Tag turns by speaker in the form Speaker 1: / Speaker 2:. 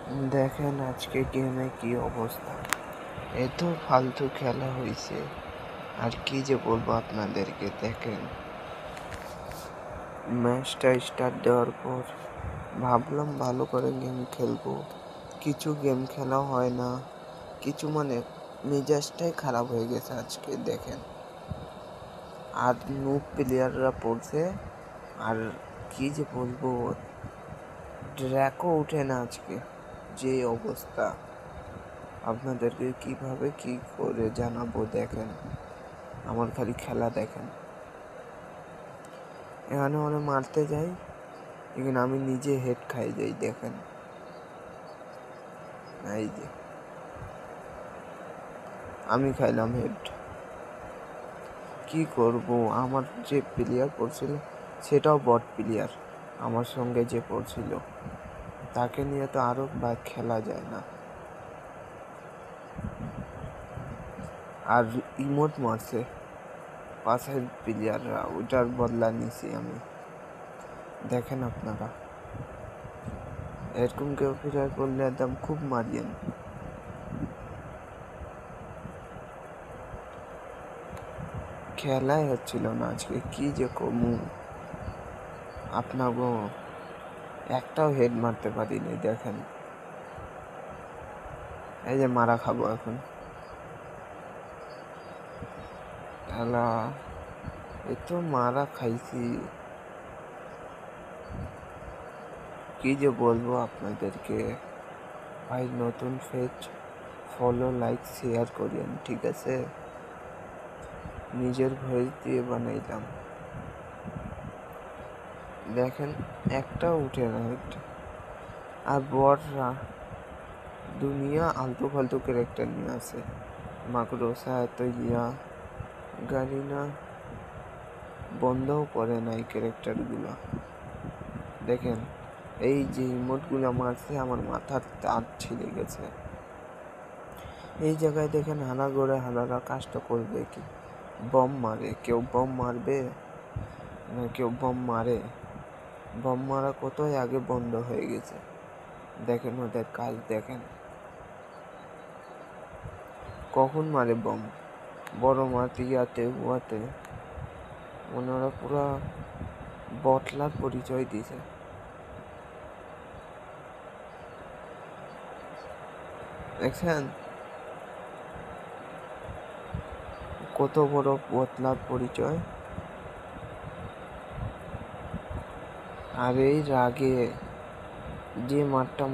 Speaker 1: দেখেন আজকে গেমে কি অবস্থা, এত ফালতু খেলা হয়েছে। আর কি যে বলবো আপনাদেরকে। দেখেন ম্যাচটা স্টার্ট দেওয়ার পর ভাবলাম ভালো করে গেম খেলবো, কিছু গেম খেলা হয় না, কিছু মেজাজটাই খারাপ হয়ে গেছে আজকে। দেখেন আর নুব প্লেয়াররা পড়ছে, আর কি যে বলবো, ড্র্যাকও উঠে না আজকে। যে অবস্থা আপনাদেরকে কিভাবে কি করে জানাবো। দেখেন আমার খালি খেলা দেখেন, এখানে ওরা মারতে যাই, এখানে আমি নিজে হেড খাই যাই। দেখেন এই যে আমি খাইলাম হেড। কি করব, আমার যে প্লেয়ার পড়ছিল সেটাও বট প্লেয়ার, আমার সঙ্গে যে পড়ছিল তাকে নিয়ে তো আরো খেলা যায় না। আর ইমোট মারছে পাশের প্লেয়াররা, ওটার বদলা নিছি আমি। দেখেন আপনারা এরকম কেউ প্লেয়ার করলে একদম খুব মারিয়েন। খেলাই হচ্ছিল না আজকে, কি যে কমু। আপনাকে একটাও হেড মারতে পারিনি। দেখেন এই যে মারা খাবো এখন। এলা এত মারা খাইছি, কি যে বলবো আপনাদেরকে। ভাই নতুন পেজ ফলো লাইক শেয়ার করেন, ঠিক আছে? নিজের ভয়েস দিয়ে বানাইলাম। দেখেন একটাও উঠে না হেড। আর বড়রা দুনিয়া আলতু ফালতু ক্যারেক্টার নিয়ে আসে, মাকড়সা এত ইয়া গাড়ি না বন্ধও করে না এই ক্যারেক্টারগুলো। দেখেন এই যে ইমোটগুলো মারছে, আমার মাথার তার ছিঁড়ে গেছে। এই জায়গায় দেখেন হানা করে হানারা কাজটা করবে কি, বম মারে। কেউ বম মারবে না, কেউ বম মারে। বম মারা কতই আগে বন্ধ হয়ে গেছে। দেখেন ওদের কাজ দেখেন, কখন মারে বম, বড় মাঠ ইয়াতে উয়াতে। ওনারা পুরা বটলার পরিচয় দিছে। দেখছেন কত বড় বটলার পরিচয়। আর এই রাগে যে মাঠটা